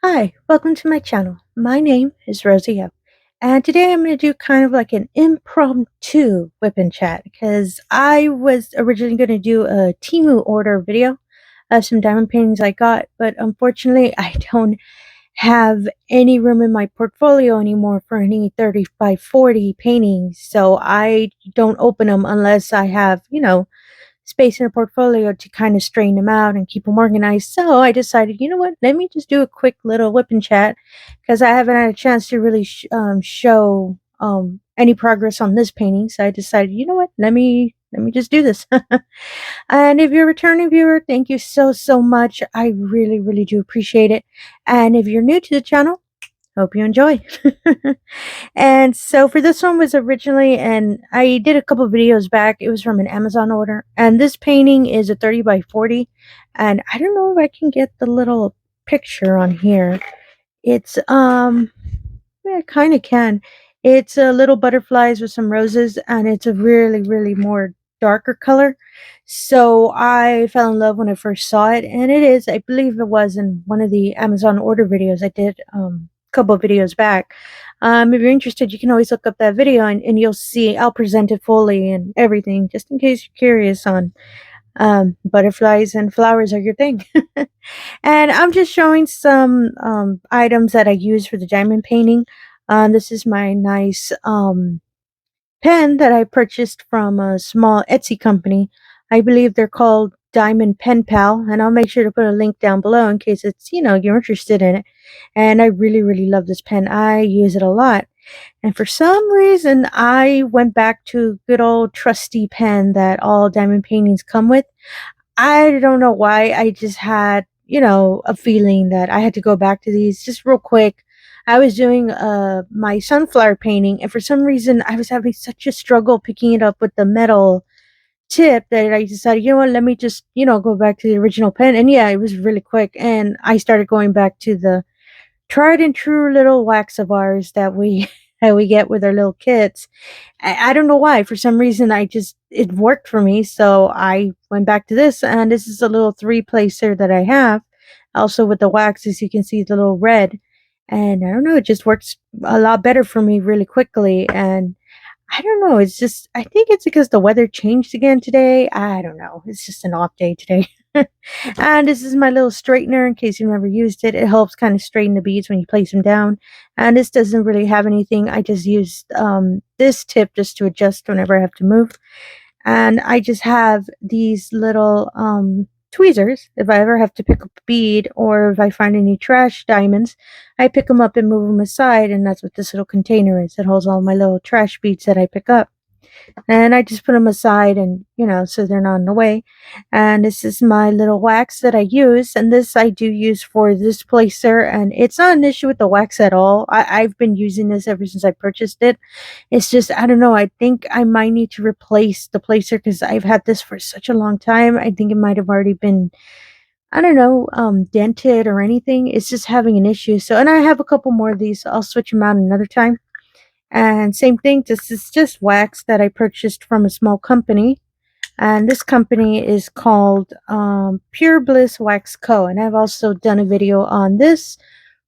Hi, welcome to my channel. My name is Rosy O, and today I'm going to do kind of like an impromptu whip and chat because I was originally going to do a Temu order video of some diamond paintings I got, but unfortunately I don't have any room in my portfolio anymore for any 30 by 40 paintings, so I don't open them unless I have, space in a portfolio to kind of strain them out and keep them organized. So I decided, you know what, let me just do a quick little whip and chat because I haven't had a chance to really show any progress on this painting. So I decided, you know what, let me just do this. And if you're a returning viewer, thank you so much. I really do appreciate it. And if you're new to the channel, hope you enjoy. And so for this one was originally, and I did a couple videos back, it was from an Amazon order. And this painting is a 30 by 40. And I don't know if I can get the little picture on here. It's, yeah, I kind of can. It's little butterflies with some roses, and it's a really more darker color. So I fell in love when I first saw it, and it is, I believe it was in one of the Amazon order videos I did a couple of videos back. If you're interested, you can always look up that video and you'll see I'll present it fully and everything, just in case you're curious on butterflies and flowers are your thing. And I'm just showing some items that I use for the diamond painting. This is my nice pen that I purchased from a small Etsy company. I believe they're called Diamond PenPal, and I'll make sure to put a link down below in case it's, you're interested in it. And I really love this pen. I use it a lot. And for some reason, I went back to good old trusty pen that all diamond paintings come with. I don't know why. I just had, a feeling that I had to go back to these just real quick. I was doing my sunflower painting, and for some reason, I was having such a struggle picking it up with the metal tip that I decided, you know what, let me just, go back to the original pen. And yeah, it was really quick. And I started going back to the tried and true little wax of ours that we that we get with our little kits. I don't know why. For some reason, it worked for me, so I went back to this. And this is a little three placer that I have, also with the wax, as you can see, the little red. And I don't know, it just works a lot better for me really quickly. And I don't know. It's just, I think it's because the weather changed again today. I don't know. It's just an off day today. And this is my little straightener in case you've never used it. It helps kind of straighten the beads when you place them down. And this doesn't really have anything. I just used this tip just to adjust whenever I have to move. And I just have these little tweezers. If I ever have to pick up a bead or if I find any trash diamonds, I pick them up and move them aside. And that's what this little container is. It holds all my little trash beads that I pick up. And I just put them aside and, so they're not in the way. And this is my little wax that I use. And this I do use for this placer. And it's not an issue with the wax at all. I've been using this ever since I purchased it. It's just, I don't know. I think I might need to replace the placer because I've had this for such a long time. I think it might have already been, I don't know, dented or anything. It's just having an issue. So, and I have a couple more of these. So I'll switch them out another time. And same thing, this is just wax that I purchased from a small company. And this company is called Pure Bliss Wax Co. And I've also done a video on this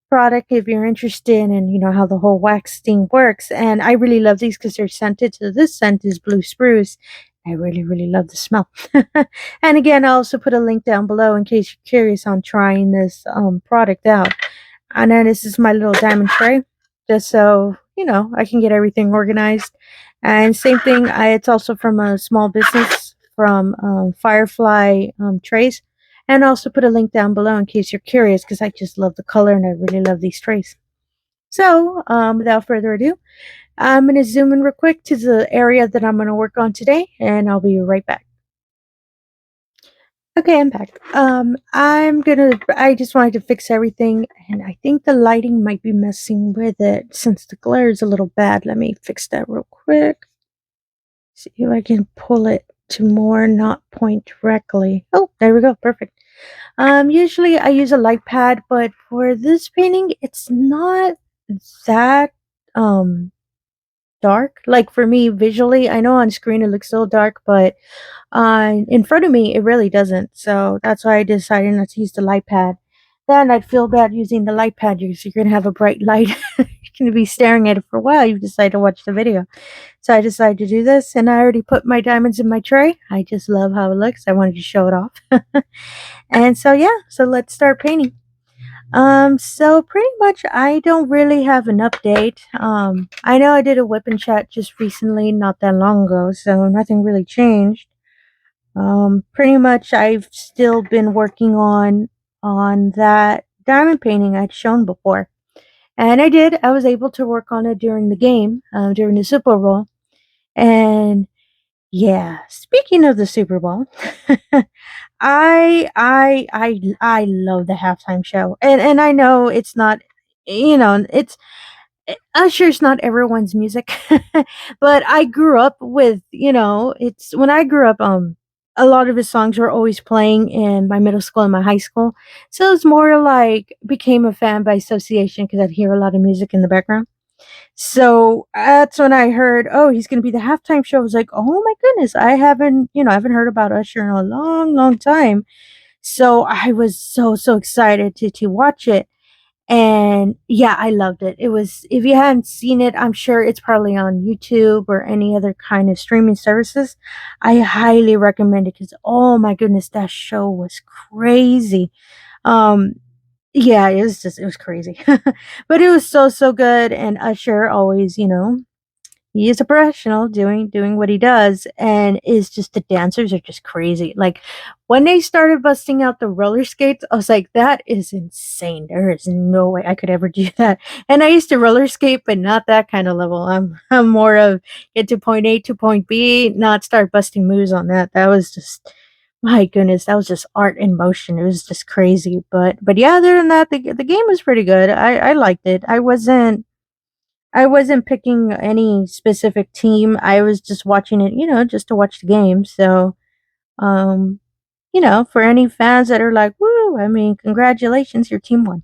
product if you're interested in, how the whole wax thing works. And I really love these because they're scented. So this scent is blue spruce. I really love the smell. And again, I'll also put a link down below in case you're curious on trying this product out. And then this is my little diamond tray, just so, I can get everything organized. And same thing, it's also from a small business from Firefly trays. And I'll also put a link down below in case you're curious because I just love the color and I really love these trays. So without further ado, I'm going to zoom in real quick to the area that I'm going to work on today, and I'll be right back. Okay, I'm back. I just wanted to fix everything, and I think the lighting might be messing with it since the glare is a little bad. Let me fix that real quick. See if I can pull it to more, not point directly. Oh, there we go. Perfect. Usually I use a light pad, but for this painting, it's not that, dark. Like for me, visually, I know on screen it looks so dark, but in front of me, it really doesn't. So that's why I decided not to use the light pad. then I'd feel bad using the light pad because you're gonna have a bright light. You're gonna be staring at it for a while. You decide to watch the video. So I decided to do this, and I already put my diamonds in my tray. I just love how it looks. I wanted to show it off. And so yeah, so let's start painting. So pretty much I don't really have an update. I know I did a whip and chat just recently, not that long ago, so nothing really changed. Pretty much I've still been working on that diamond painting I'd shown before. And I was able to work on it during the game, during the Super Bowl. And yeah, speaking of the Super Bowl, I love the halftime show. And I know it's not, it's Usher's not everyone's music, but I grew up with, it's when I grew up, a lot of his songs were always playing in my middle school and my high school. So it's more like became a fan by association because I'd hear a lot of music in the background. So that's when I heard, oh, he's going to be the halftime show. I was like, oh my goodness, I haven't heard about Usher in a long, long time. So I was so excited to watch it. And yeah, I loved it. It was, if you hadn't seen it, I'm sure it's probably on YouTube or any other kind of streaming services. I highly recommend it because, oh my goodness, that show was crazy. Um, yeah, it was crazy. But it was so good. And Usher always, he is a professional doing what he does, and is just the dancers are just crazy. Like when they started busting out the roller skates, I was like, that is insane. There is no way I could ever do that. And I used to roller skate, but not that kind of level. I'm more of get to point A to point B, not start busting moves on that. That was just, my goodness, that was just art in motion. It was just crazy. But yeah, other than that, the game was pretty good. I liked it. I wasn't picking any specific team. I was just watching it, just to watch the game. So, um, for any fans that are like, "Woo!" I mean, congratulations, your team won.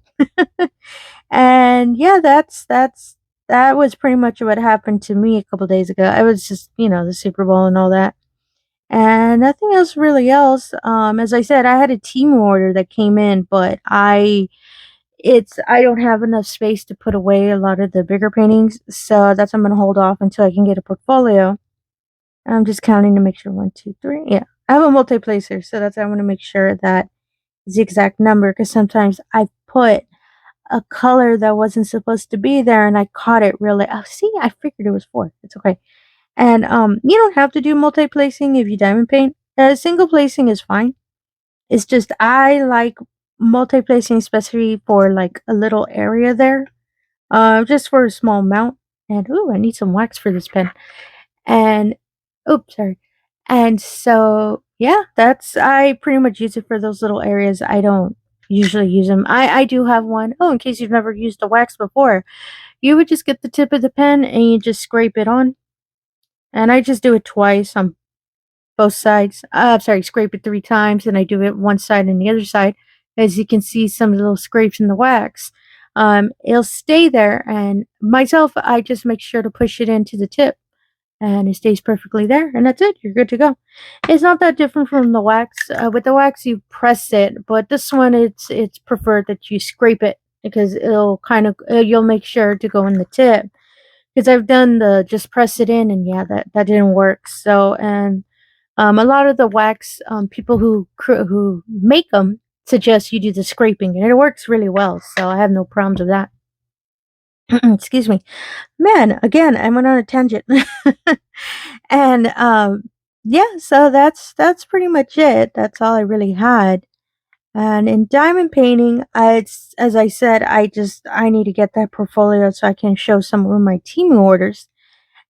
And yeah, that was pretty much what happened to me a couple days ago. I was just, the Super Bowl and all that, and nothing else really else. As I said, I had a team order that came in, but I don't have enough space to put away a lot of the bigger paintings, so that's why I'm gonna hold off until I can get a portfolio. I'm just counting to make sure 1, 2, 3. Yeah, I have a multi-placer, so that's why I want to make sure that is the exact number. Because sometimes I put a color that wasn't supposed to be there, and I caught it really. Oh, see, I figured it was 4. It's okay. And you don't have to do multi-placing if you diamond paint. Single placing is fine. It's just I like multi-placing, especially for like a little area there, just for a small amount. And ooh, I need some wax for this pen. And oops, sorry. And so yeah, that's I pretty much use it for those little areas. I don't usually use them. I do have one. Oh, in case you've never used the wax before, you would just get the tip of the pen and you just scrape it on. And I just do it twice on both sides. Sorry, scrape it 3 times, and I do it one side and the other side. As you can see, some little scrapes in the wax. It'll stay there, and myself, I just make sure to push it into the tip, and it stays perfectly there, and that's it. You're good to go. It's not that different from the wax. With the wax, you press it, but this one, it's preferred that you scrape it because it'll kind of you'll make sure to go in the tip. Because I've done the just press it in, and yeah, that didn't work. So and a lot of the wax people who make them suggest you do the scraping, and it works really well. So I have no problems with that. Excuse me, man. Again, I went on a tangent, and yeah. So that's pretty much it. That's all I really had. And in diamond painting, it's as I said, I need to get that portfolio so I can show some of my team orders,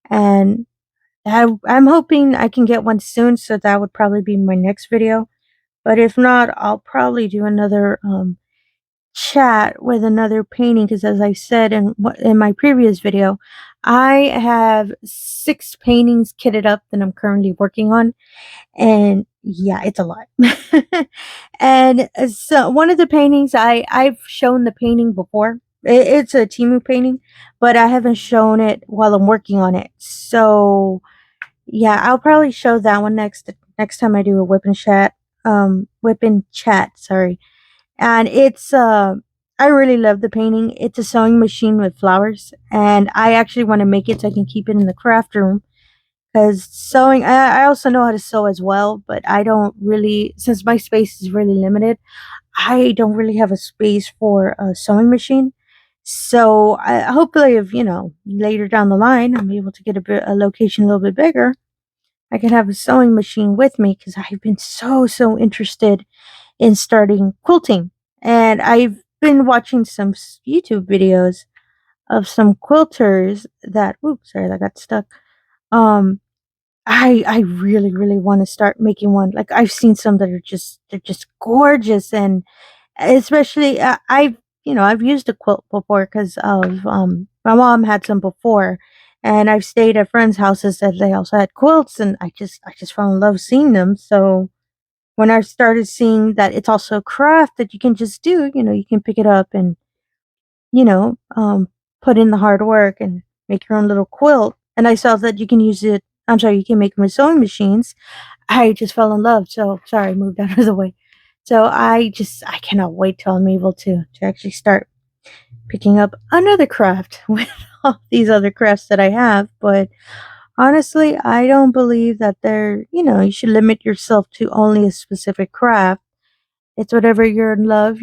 and I'm hoping I can get one soon. So that would probably be my next video. But if not, I'll probably do another chat with another painting because, as I said in my previous video, I have 6 paintings kitted up that I'm currently working on, and yeah, it's a lot. And so one of the paintings I've shown the painting before. It's a Timu painting, but I haven't shown it while I'm working on it. So yeah, I'll probably show that one next time I do a whip and chat. Whip and chat, sorry. And I really love the painting. It's a sewing machine with flowers, and I actually want to make it so I can keep it in the craft room. Because sewing, I also know how to sew as well, but I don't really, since my space is really limited, I don't really have a space for a sewing machine. So hopefully, if later down the line, I'm able to get a location a little bit bigger, I can have a sewing machine with me because I've been so interested in starting quilting, and I've been watching some YouTube videos of some quilters that. Oops, sorry, that got stuck. Um, I really want to start making one. Like I've seen some that are they're just gorgeous, and especially I've used a quilt before because of my mom had some before, and I've stayed at friends' houses that they also had quilts, and I just fell in love seeing them. So when I started seeing that it's also a craft that you can just do, you can pick it up and you know um put in the hard work and make your own little quilt. And I saw that you can use it. I'm sorry, you can make them with sewing machines. I just fell in love. So sorry, I moved out of the way. So I cannot wait till I'm able to actually start picking up another craft with all these other crafts that I have. But honestly, I don't believe that you should limit yourself to only a specific craft. It's whatever you're in love,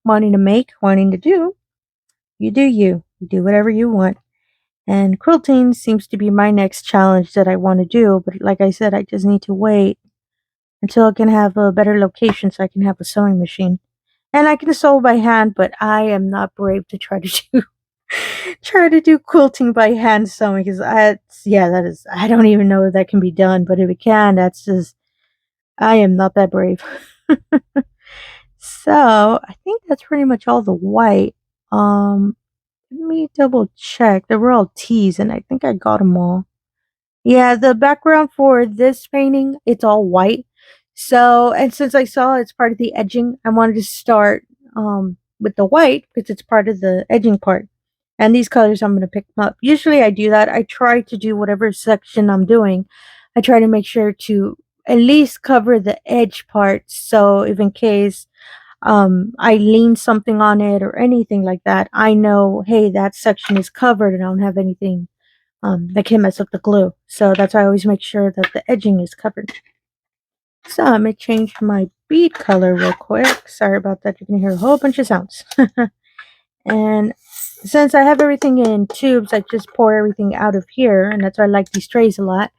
wanting to make, wanting to do. You do you. You do whatever you want. And quilting seems to be my next challenge that I want to do. But like I said, I just need to wait until I can have a better location so I can have a sewing machine. And I can sew by hand, but I am not brave to try to do try to do quilting by hand sewing because that is I don't even know if that can be done, but if it can, that's just I am not that brave. So I think that's pretty much all the white. Let me double check. They were all tees, and I think I got them all. Yeah, the background for this painting, it's all white. So, and since I saw it's part of the edging, I wanted to start with the white because it's part of the edging part. And these colors, I'm going to pick them up. Usually I do that. I try to do whatever section I'm doing. I try to make sure to at least cover the edge part. So if in case I lean something on it or anything like that, I know, hey, that section is covered and I don't have anything that can mess up the glue. So that's why I always make sure that the edging is covered. So I'm going to change my bead color real quick. Sorry about that. You're going to hear a whole bunch of sounds. And since I have everything in tubes, I just pour everything out of here. And that's why I like these trays a lot.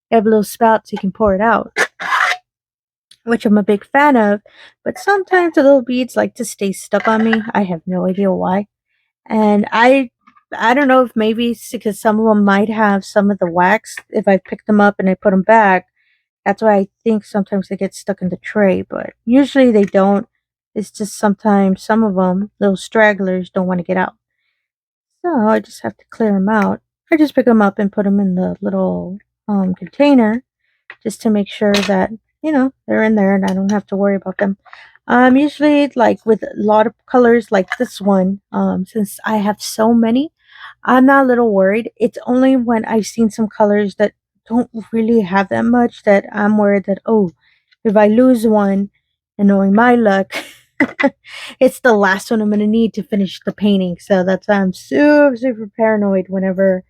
They have a little spout so you can pour it out, which I'm a big fan of. But sometimes the little beads like to stay stuck on me. I have no idea why. And I don't know if maybe it's because some of them might have some of the wax. If I pick them up and I put them back, that's why I think sometimes they get stuck in the tray. But usually they don't. It's just sometimes some of them, little stragglers, don't want to get out. So I just have to clear them out. I just pick them up and put them in the little container just to make sure that, they're in there and I don't have to worry about them. Usually like with a lot of colors like this one, since I have so many, I'm not a little worried. It's only when I've seen some colors that don't really have that much that I'm worried that, oh, if I lose one, and knowing my luck, it's the last one I'm going to need to finish the painting. So that's why I'm super paranoid whenever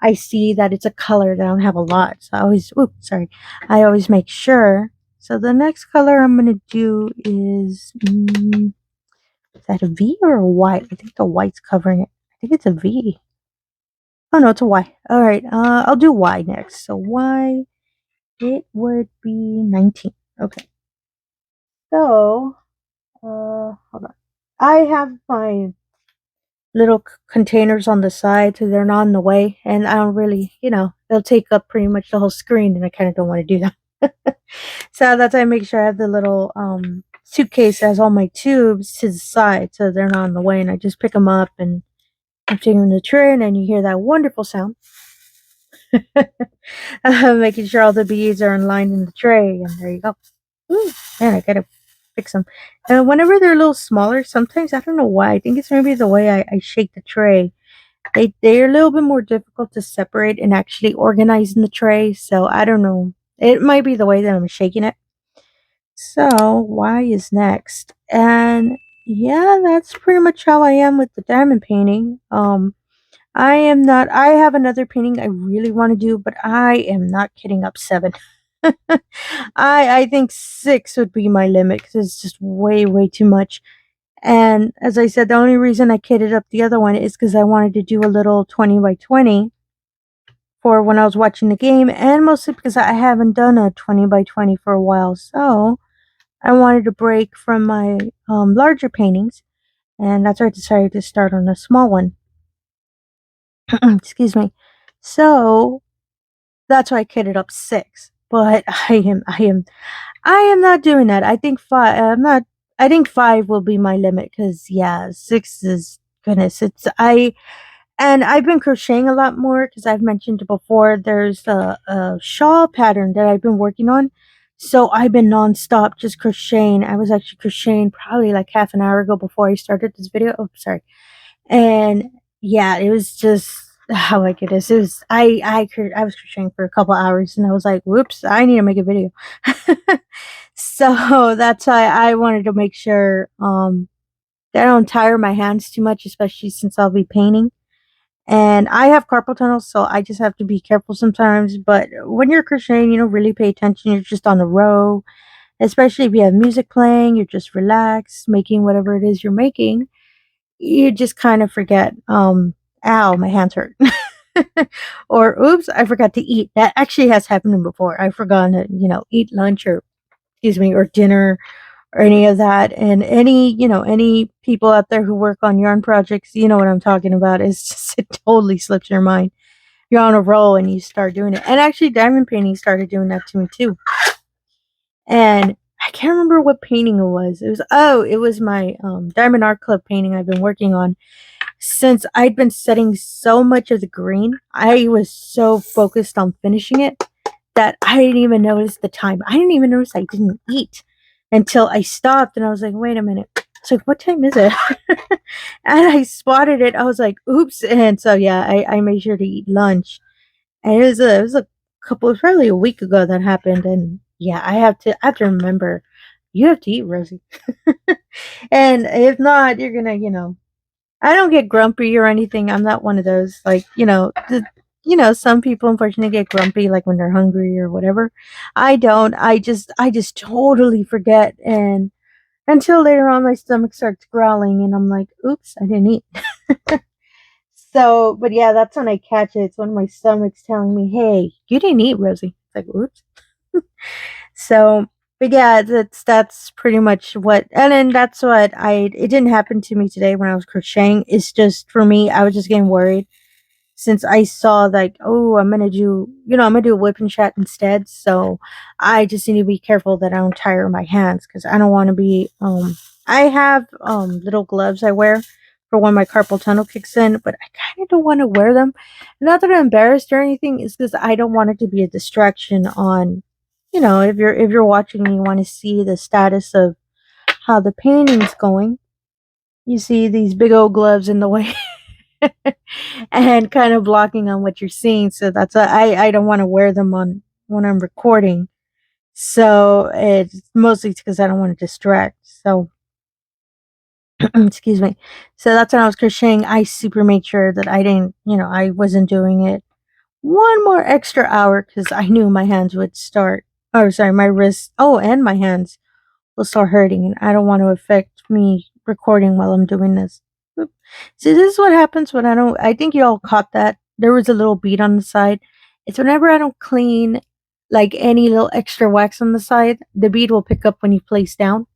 I see that it's a color that I don't have a lot. So I always make sure. So the next color I'm going to do is that a V or a white? I think the white's covering it. I think it's a V. Oh no, it's a Y. All right, I'll do Y next. So Y, it would be 19. Okay. So, hold on. I have my little containers on the side so they're not in the way, and I don't really, they'll take up pretty much the whole screen, and I kind of don't want to do that. So that's why I make sure I have the little suitcase that has all my tubes to the side so they're not in the way, and I just pick them up and I'm taking them in the tray, and then you hear that wonderful sound. Making sure all the beads are in line in the tray, and there you go. Ooh, man, I gotta fix them. Whenever they're a little smaller, sometimes I don't know why. I think it's maybe the way I shake the tray. They're a little bit more difficult to separate and actually organize in the tray. So I don't know. It might be the way that I'm shaking it. So Y is next, and yeah, that's pretty much how I am with the diamond painting. I am not. I have another painting I really want to do, but I am not kidding up 7. I think 6 would be my limit because it's just way too much. And as I said, the only reason I kitted up the other one is because I wanted to do a little 20 by 20 for when I was watching the game, and mostly because I haven't done a 20 by 20 for a while. So I wanted to break from my larger paintings, and that's why I decided to start on a small one. Excuse me. So that's why I kitted up 6. But I am not doing that. I think 5. I'm not. I think 5 will be my limit because yeah, 6 is goodness. I've been crocheting a lot more because I've mentioned before. There's a shawl pattern that I've been working on, so I've been nonstop just crocheting. I was actually crocheting probably like half an hour ago before I started this video. Oh, sorry. And yeah, it was just how like it is. It was I was crocheting for a couple hours and I was like, whoops, I need to make a video. So that's why I wanted to make sure that I don't tire my hands too much, especially since I'll be painting. And I have carpal tunnel, so I just have to be careful sometimes. But when you're crocheting, you don't really pay attention. You're just on the row, especially if you have music playing, you're just relaxed, making whatever it is you're making. You just kind of forget, ow, my hands hurt. Or, oops, I forgot to eat. That actually has happened before. I've forgotten to, eat lunch or, excuse me, or dinner or any of that. And any people out there who work on yarn projects, you know what I'm talking about. It's just, it totally slips your mind. You're on a roll and you start doing it. And actually, diamond painting started doing that to me too. And I can't remember what painting it was. It was my Diamond Art Club painting I've been working on. Since I'd been setting so much of the green, I was so focused on finishing it that I didn't even notice the time. I didn't even notice I didn't eat until I stopped and I was like, wait a minute. It's like, what time is it? And I spotted it. I was like, oops. And so, yeah, I made sure to eat lunch. And it was a probably a week ago that happened. And yeah, I have to remember, you have to eat, Rosie. And if not, you're gonna, I don't get grumpy or anything. I'm not one of those, like, some people unfortunately get grumpy like when they're hungry or whatever. I don't. I just totally forget, and until later on my stomach starts growling and I'm like, "Oops, I didn't eat." So, but yeah, that's when I catch it. It's when my stomach's telling me, "Hey, you didn't eat, Rosie." It's like, "Oops." So, but yeah, that's pretty much what, and then that's what it didn't happen to me today when I was crocheting. It's just for me, I was just getting worried since I saw like, oh, I'm gonna do a whip and chat instead. So I just need to be careful that I don't tire my hands because I don't want to be. I have little gloves I wear for when my carpal tunnel kicks in, but I kind of don't want to wear them. Not that I'm embarrassed or anything, it's because I don't want it to be a distraction on. If you're watching and you want to see the status of how the painting's going, you see these big old gloves in the way. And kind of blocking on what you're seeing. So that's why I don't want to wear them on when I'm recording. So it's mostly because I don't want to distract. So excuse me. So that's when I was crocheting. I super made sure that I didn't, I wasn't doing it one more extra hour because I knew my hands would start. Oh, sorry, my wrists. Oh, and my hands will start hurting, and I don't want to affect me recording while I'm doing this. Oop. See, this is what happens when I don't. I think you all caught that. There was a little bead on the side. It's whenever I don't clean, like any little extra wax on the side, the bead will pick up when you place down.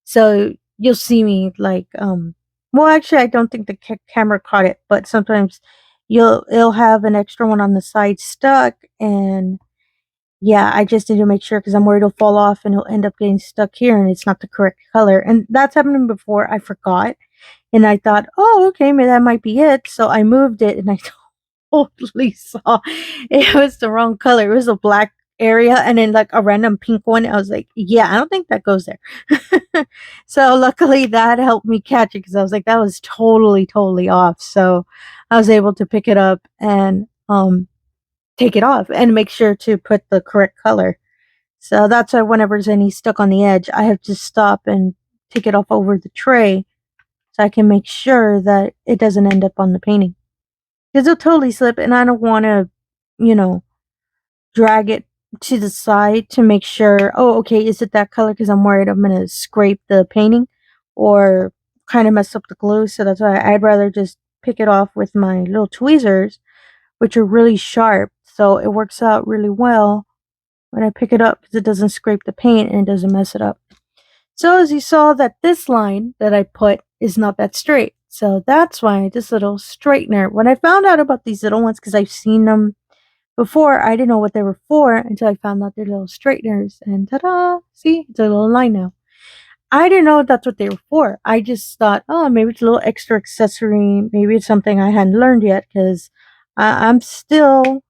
So you'll see me like, well, actually, I don't think the camera caught it, but sometimes it'll have an extra one on the side stuck, and yeah, I just need to make sure because I'm worried it'll fall off and it'll end up getting stuck here and it's not the correct color. And that's happened before. I forgot. And I thought, oh, okay, maybe that might be it. So I moved it and I totally saw it was the wrong color. It was a black area and then like a random pink one. I was like, yeah, I don't think that goes there. So luckily that helped me catch it because I was like, that was totally off. So I was able to pick it up and take it off and make sure to put the correct color. So that's why whenever there's any stuck on the edge, I have to stop and take it off over the tray so I can make sure that it doesn't end up on the painting. Because it'll totally slip, and I don't want to, you know, drag it to the side to make sure, oh, okay, is it that color? Because I'm worried I'm going to scrape the painting or kind of mess up the glue. So that's why I'd rather just pick it off with my little tweezers, which are really sharp. So it works out really well when I pick it up because it doesn't scrape the paint and it doesn't mess it up. So as you saw, that this line that I put is not that straight. So that's why this little straightener, when I found out about these little ones, because I've seen them before, I didn't know what they were for until I found out they're little straighteners. And ta-da! See, it's a little line now. I didn't know that's what they were for. I just thought, oh, maybe it's a little extra accessory. Maybe it's something I hadn't learned yet because I'm still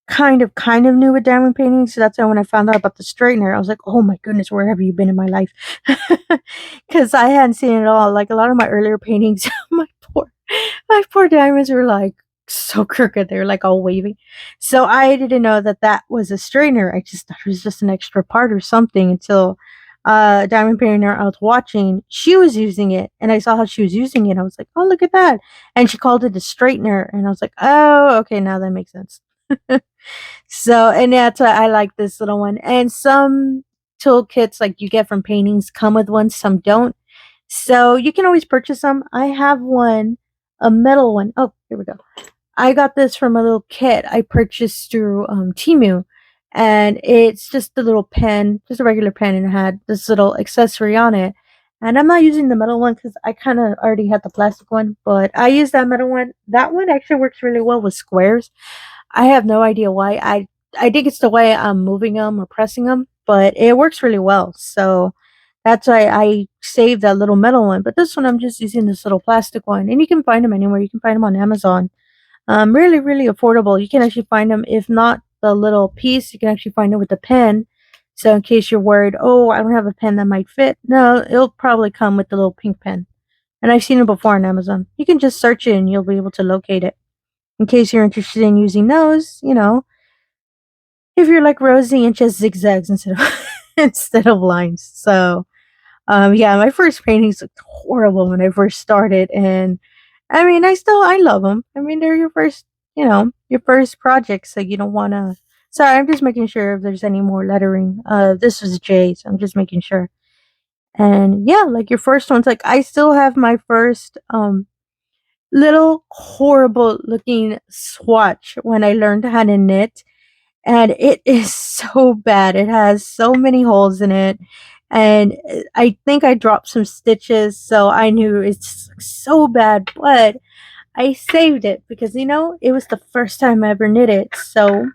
kind of new with diamond painting. So that's why when I found out about the straightener, I was like, oh my goodness, where have you been in my life? Because I hadn't seen it all. Like a lot of my earlier paintings, my poor diamonds were like so crooked. They were like all wavy. So I didn't know that that was a straightener. I just thought it was just an extra part or something until diamond painter I was watching, she was using it, and I saw how she was using it. I was like, oh, look at that. And she called it a straightener, and I was like, oh, okay, now that makes sense. So, and that's why I like this little one. And some toolkits like you get from paintings come with one, some don't. So you can always purchase them. I have one, a metal one. Oh, here we go. I got this from a little kit I purchased through Temu. And it's just a little pen, just a regular pen, and it had this little accessory on it. And I'm not using the metal one because I kind of already had the plastic one, but I use that metal one. That one actually works really well with squares. I have no idea why. I think it's the way I'm moving them or pressing them, but it works really well. So that's why I saved that little metal one. But this one, I'm just using this little plastic one, and you can find them anywhere. You can find them on Amazon. Really, really affordable. You can actually find them. If not the little piece, you can actually find it with the pen. So in case you're worried, oh, I don't have a pen that might fit. No, it'll probably come with the little pink pen. And I've seen it before on Amazon. You can just search it and you'll be able to locate it. In case you're interested in using those, if you're like Rosie and just zigzags instead of instead of lines. So yeah, my first paintings looked horrible when I first started, and I mean I love them. I mean they're your first project, so you don't want to. Sorry, I'm just making sure if there's any more lettering. This was J, so I'm just making sure. And yeah, like your first ones, like I still have my first little horrible looking swatch when I learned how to knit, and it is so bad. It has so many holes in it, and I think I dropped some stitches, so I knew it's so bad, but I saved it because it was the first time I ever knit it, so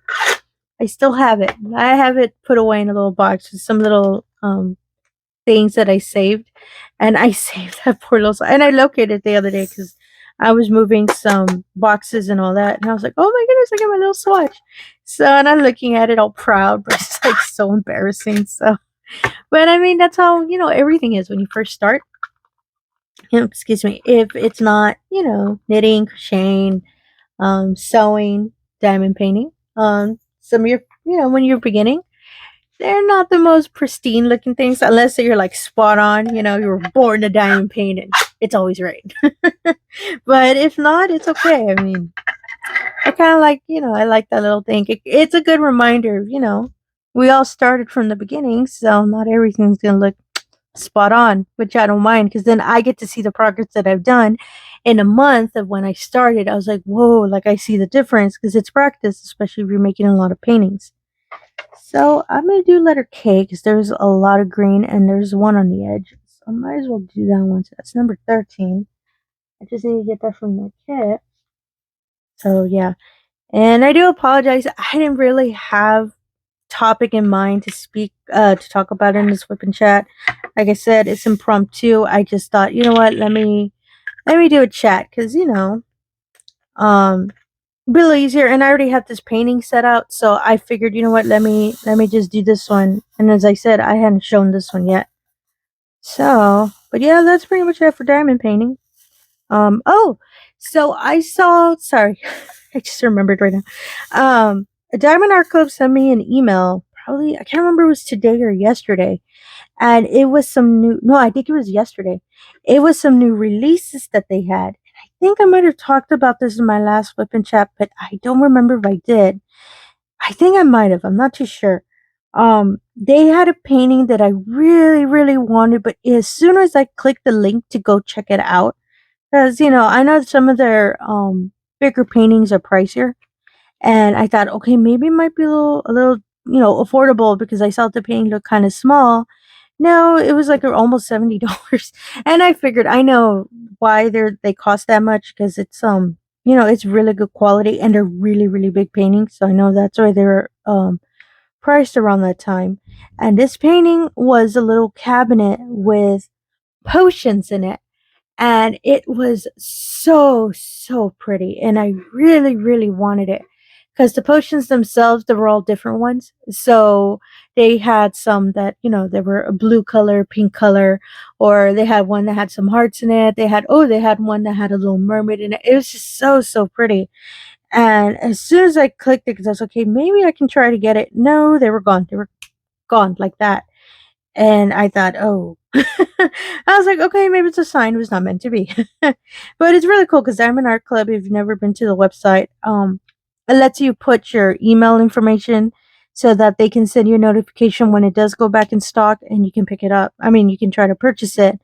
I still have it. I have it put away in a little box with some little things that I saved, and I saved that poor little, and I located it the other day because I was moving some boxes and all that, and I was like, oh my goodness, I got my little swatch. So, and I'm looking at it all proud, but it's like so embarrassing. So, but I mean, that's how, everything is when you first start. Excuse me. If it's not, knitting, crocheting, sewing, diamond painting, some of your, when you're beginning, they're not the most pristine looking things unless you're like spot on, you were born to diamond paint and it's always right. But if not, it's okay. I mean, I kind of like, I like that little thing. It's a good reminder of, we all started from the beginning, so not everything's going to look spot on, which I don't mind because then I get to see the progress that I've done in a month of when I started. I was like, whoa, like I see the difference because it's practice, especially if you're making a lot of paintings. So I'm going to do letter K because there's a lot of green and there's one on the edge. So I might as well do that one. So that's number 13. I just need to get that from the kit. So yeah. And I do apologize. I didn't really have topic in mind to speak to talk about in this WIP and chat. Like I said, it's impromptu. I just thought, you know what, let me do a chat because be a little easier, and I already have this painting set out, so I figured, you know what, let me just do this one. And as I said, I hadn't shown this one yet. So, but yeah, that's pretty much it for diamond painting. Oh, so I saw, sorry, I just remembered right now. A Diamond Art Club sent me an email probably, I can't remember if it was today or yesterday. And it was some new, no, I think it was yesterday. It was some new releases that they had. And I think I might have talked about this in my last Whip and Chat, but I don't remember if I did. I think I might have. I'm not too sure. They had a painting that I really, really wanted, but as soon as I clicked the link to go check it out, because I know some of their bigger paintings are pricier, and I thought, okay, maybe it might be a little, affordable because I saw the painting look kind of small. No, it was like almost $70, and I figured I know why they cost that much because it's really good quality and they're really really big paintings. So I know that's why they're priced around that time. And this painting was a little cabinet with potions in it, and it was so pretty, and I really really wanted it because the potions themselves, they were all different ones. So they had some that they were a blue color, pink color, or they had one that had some hearts in it. They had one that had a little mermaid in it. It was just so pretty. And as soon as I clicked it, because I was okay, maybe I can try to get it. No, they were gone. They were gone like that. And I thought, oh, I was like, okay, maybe it's a sign it was not meant to be. But it's really cool because Diamond Art Club, if you've never been to the website, it lets you put your email information so that they can send you a notification when it does go back in stock and you can pick it up. I mean, you can try to purchase it.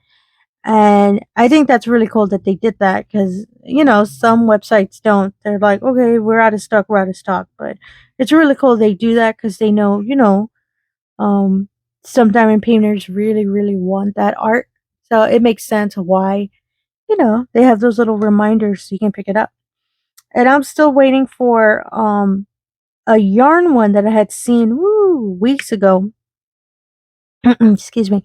And I think that's really cool that they did that because, some websites don't. They're like, okay, we're out of stock, we're out of stock. But it's really cool they do that because they know, um, some diamond painters really, really want that art. So it makes sense why, they have those little reminders so you can pick it up. And I'm still waiting for a yarn one that I had seen weeks ago. Excuse me.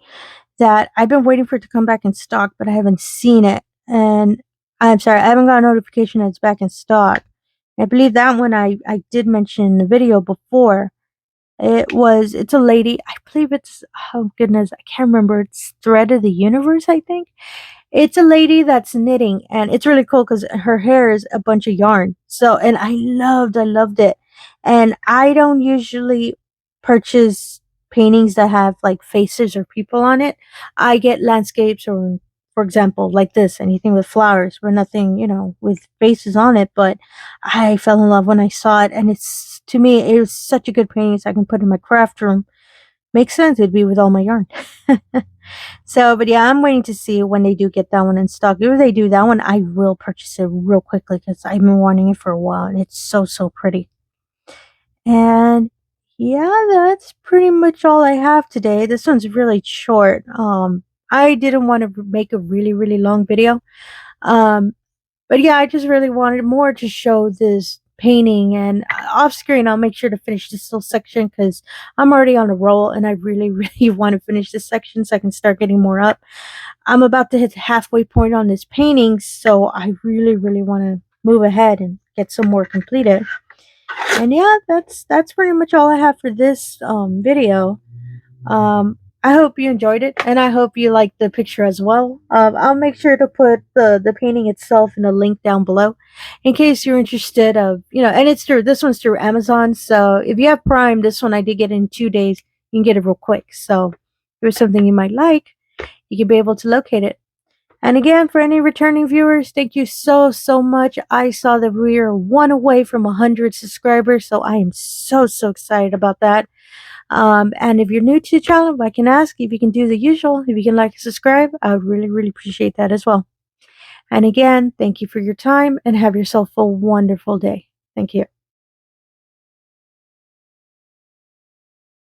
That I've been waiting for it to come back in stock, but I haven't seen it. And I'm sorry, I haven't got a notification that it's back in stock. I believe that one I did mention in the video before. It's a lady, I believe it's, oh goodness, I can't remember. It's Thread of the Universe, I think. It's a lady that's knitting, and it's really cool because her hair is a bunch of yarn. So, and I loved it. And I don't usually purchase paintings that have like faces or people on it. I get landscapes or, for example, like this, anything with flowers, but nothing, with faces on it. But I fell in love when I saw it, and to me, it was such a good painting, so I can put in my craft room. Makes sense. It'd be with all my yarn. So, but yeah, I'm waiting to see when they do get that one in stock. If they do that one, I will purchase it real quickly because I've been wanting it for a while and it's so pretty. And yeah, that's pretty much all I have today. This one's really short. I didn't want to make a really, really long video. Um, but yeah, I just really wanted more to show this painting, and off screen I'll make sure to finish this little section because I'm already on a roll and I really really want to finish this section so I can start getting more up. I'm about to hit the halfway point on this painting, so I really really want to move ahead and get some more completed. And yeah, that's pretty much all I have for this video. I hope you enjoyed it, and I hope you liked the picture as well. I'll make sure to put the painting itself in a link down below, in case you're interested. And this one's through Amazon. So if you have Prime, this one I did get in 2 days. You can get it real quick. So if there's something you might like, you can be able to locate it. And again, for any returning viewers, thank you so much. I saw that we are one away from 100 subscribers, so I am so excited about that. And if you're new to the channel, I can ask if you can do the usual. If you can like and subscribe, I would really, really appreciate that as well. And again, thank you for your time and have yourself a wonderful day. Thank you.